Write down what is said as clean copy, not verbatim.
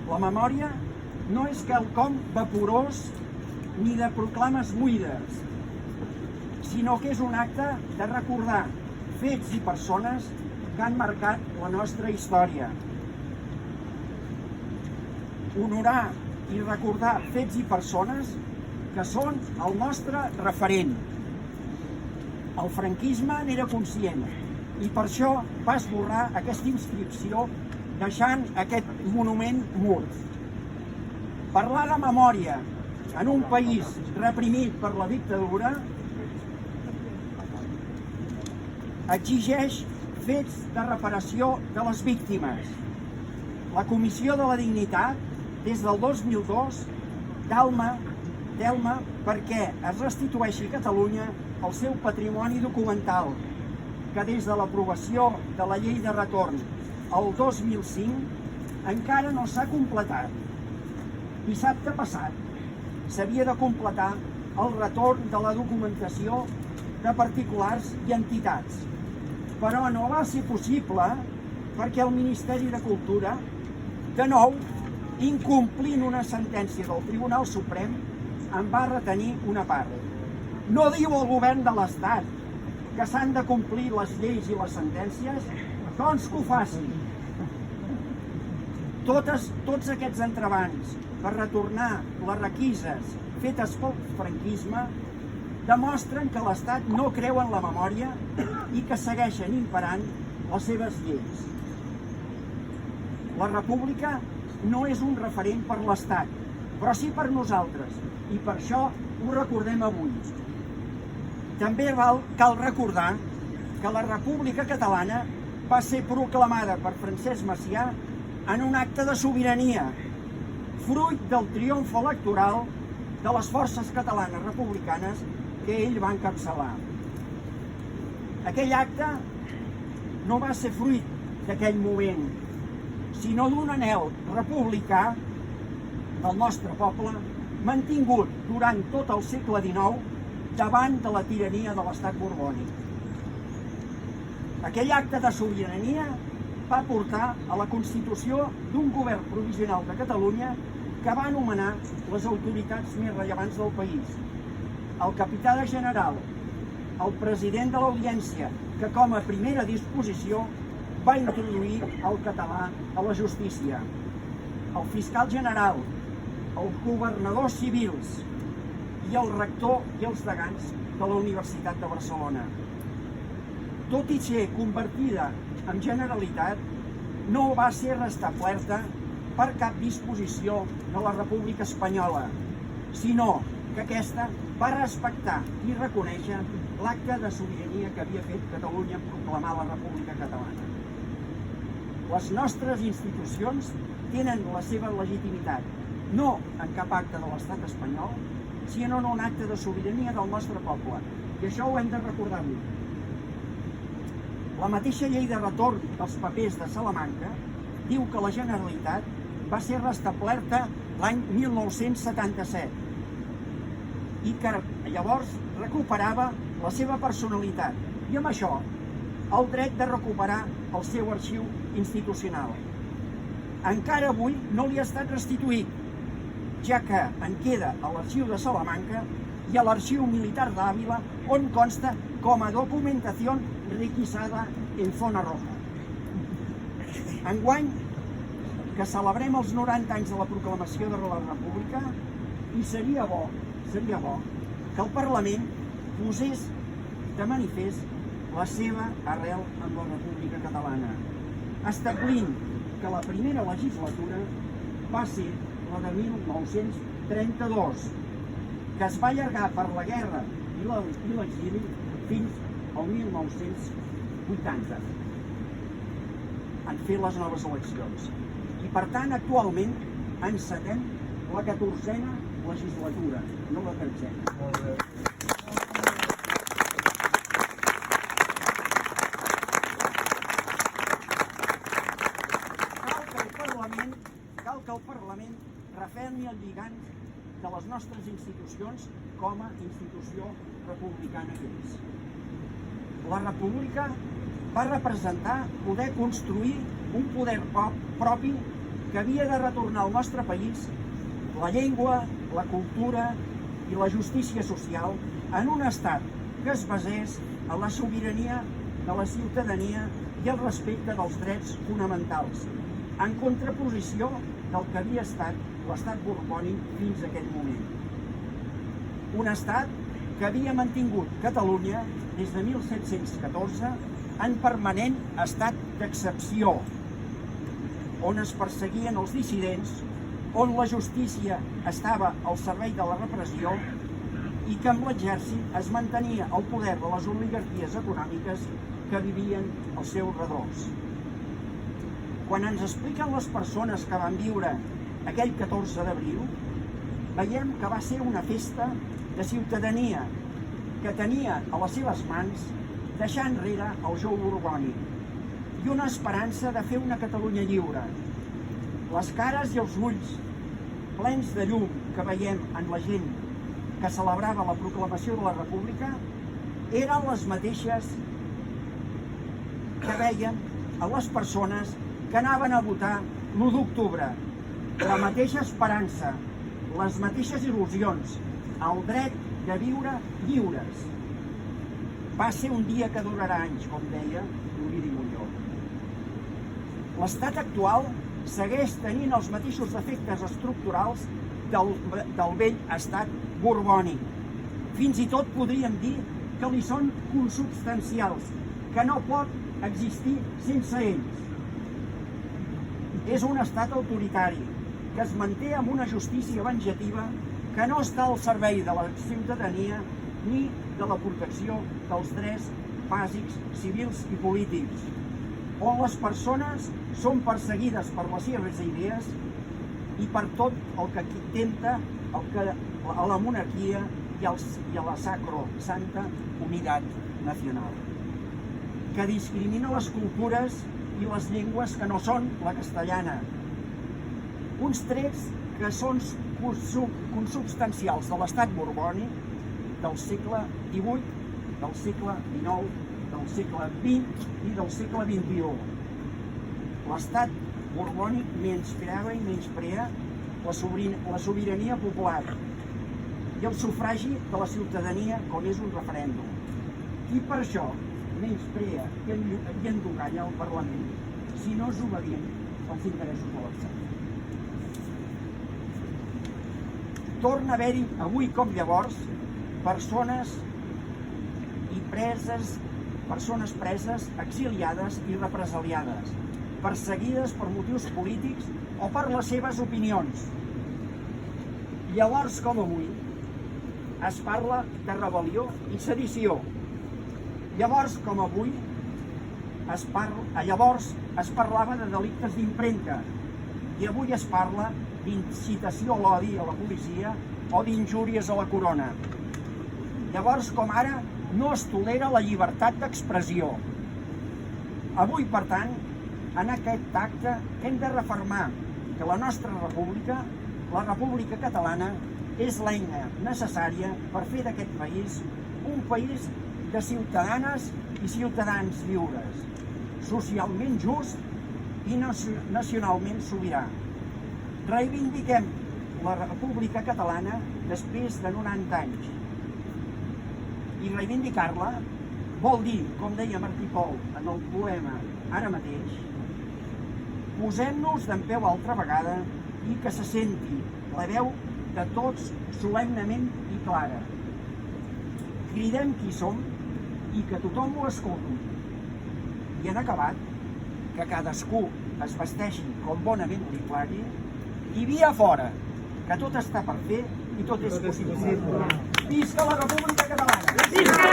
La memòria no és quelcom vaporós ni de proclames buides, sinó que és un acte de recordar fets i persones que han marcat la nostra història. Honorar i recordar fets i persones que són el nostre referent. El franquisme n'era conscient i per això va esborrar aquesta inscripció deixant aquest monument mort. Parlar de memòria en un país reprimit per la dictadura exigeix fets de reparació de les víctimes. La Comissió de la Dignitat, des del 2002, delma perquè es restitueixi a Catalunya el seu patrimoni documental, que des de l'aprovació de la llei de retorn el 2005 encara no s'ha completat. Dissabte passat s'havia de completar el retorn de la documentació de particulars i entitats, però no va ser possible perquè el Ministeri de Cultura, de nou, incomplint una sentència del Tribunal Suprem, en va retenir una part. No diu el govern de l'Estat que s'han de complir les lleis i les sentències? Doncs que ho facin. Tots aquests entrebancs per retornar les requises fetes pel franquisme demostren que l'Estat no creu en la memòria i que segueixen imperant les seves lleis. La República no és un referent per l'Estat, però sí per nosaltres, i per això ho recordem avui. També cal recordar que la República Catalana va ser proclamada per Francesc Macià en un acte de sobirania, fruit del triomf electoral de les forces catalanes republicanes que ell va encapçalar. Aquell acte no va ser fruit d'aquell moment, sinó d'un anhel republicà del nostre poble mantingut durant tot el segle XIX davant de la tirania de l'estat borbònic. Aquell acte de sobirania va portar a la constitució d'un govern provisional de Catalunya que va anomenar les autoritats més rellevants del país. El capità de general, el president de l'Audiència, que com a primera disposició va introduir el català a la justícia, el fiscal general, els governadors civils i el rector i els degans de la Universitat de Barcelona. Tot i ser convertida en Generalitat, no va ser restablerta per cap disposició de la República Espanyola, sinó que aquesta va respectar i reconèixer l'acte de sobirania que havia fet Catalunya en proclamar la República Catalana. Les nostres institucions tenen la seva legitimitat, no en cap acte de l'estat espanyol, sinó en un acte de sobirania del nostre poble, i això ho hem de recordar avui. La mateixa llei de retorn dels papers de Salamanca diu que la Generalitat va ser restablerta l'any 1977 i que llavors recuperava la seva personalitat i amb això el dret de recuperar el seu arxiu institucional. Encara avui no li ha estat restituït, ja que en queda a l'arxiu de Salamanca i a l'arxiu militar d'Àvila, on consta com a documentació requisada en zona roja. Enguany, que celebrem els 90 anys de la proclamació de la República, i seria bo que el Parlament posés de manifest la seva arrel en la República Catalana, establint que la primera legislatura va ser la de 1932, que es va allargar per la guerra i l'exili fins al 1980, en fer les noves eleccions. I per tant, actualment, encetem la 14a legislatura, no la 13a. Cal que el Parlament refermi el lligam de les nostres institucions com a institució republicana que és. La República va representar poder construir un poder propi que havia de retornar al nostre país la llengua, la cultura i la justícia social en un estat que es basés en la sobirania de la ciutadania i el respecte dels drets fonamentals, en contraposició del que havia estat l'estat borbònic fins a aquell moment. Un estat que havia mantingut Catalunya des de 1714 en permanent estat d'excepció, on es perseguien els dissidents, on la justícia estava al servei de la repressió i que amb l'exèrcit es mantenia el poder de les oligarquies econòmiques que vivien als seus redors. Quan ens expliquen les persones que van viure aquell 14 d'abril, veiem que va ser una festa de ciutadania que tenia a les seves mans deixar enrere el jou borbònic i una esperança de fer una Catalunya lliure. Les cares i els ulls plens de llum que veiem en la gent que celebrava la proclamació de la República eren les mateixes que veiem a les persones que anaven a votar l'1 d'octubre. La mateixa esperança, les mateixes il·lusions, el dret de viure lliures. Va ser un dia que durarà anys, com deia l'Ovidi Montllor. L'estat actual segueix tenint els mateixos defectes estructurals del vell estat borbònic. Fins i tot podríem dir que li són consubstancials, que no pot existir sense ells. És un estat autoritari que es manté amb una justícia venjativa que no està al servei de la ciutadania ni de la protecció dels drets bàsics civils i polítics, on les persones són perseguides per les seves idees i per tot el que intenta a la monarquia i a la sacrosanta unitat nacional, que discrimina les cultures i les llengües que no són la castellana. Uns trets que són consubstancials de l'estat borbònic del segle XVIII, del segle XIX, del segle XX i del segle XXI. L'estat borbònic menyspreava i menysprea la sobirania popular i el sufragi de la ciutadania com és un referèndum. I per això menysprea i endogalla el Parlament si no és obedient als interessos de l'estat. Torna a haver-hi, avui com llavors, persones preses, exiliades i represaliades, perseguides per motius polítics o per les seves opinions. Llavors com avui es parla de rebel·lió i sedició. Llavors com avui llavors es parlava de delictes d'impremta i avui es parla d'incitació a l'odi a la policia o d'injúries a la corona. Llavors com ara no es tolera la llibertat d'expressió. Avui, per tant, en aquest acte hem de refermar que la nostra república, la República Catalana, és l'eina necessària per fer d'aquest país un país de ciutadanes i ciutadans lliures, socialment just i nacionalment sobirà. Reivindiquem la República Catalana després de 90 anys. I reivindicar-la vol dir, com deia Martí Pol en el poema Ara mateix, posem-nos dempeus altra vegada i que se senti la veu de tots solemnement i clara. Cridem qui som i que tothom ho escolti. I en acabat, que cadascú es vesteixi com bonament li plagui i via fora, que tot està per fer i tot és possible. Visca la República Catalana!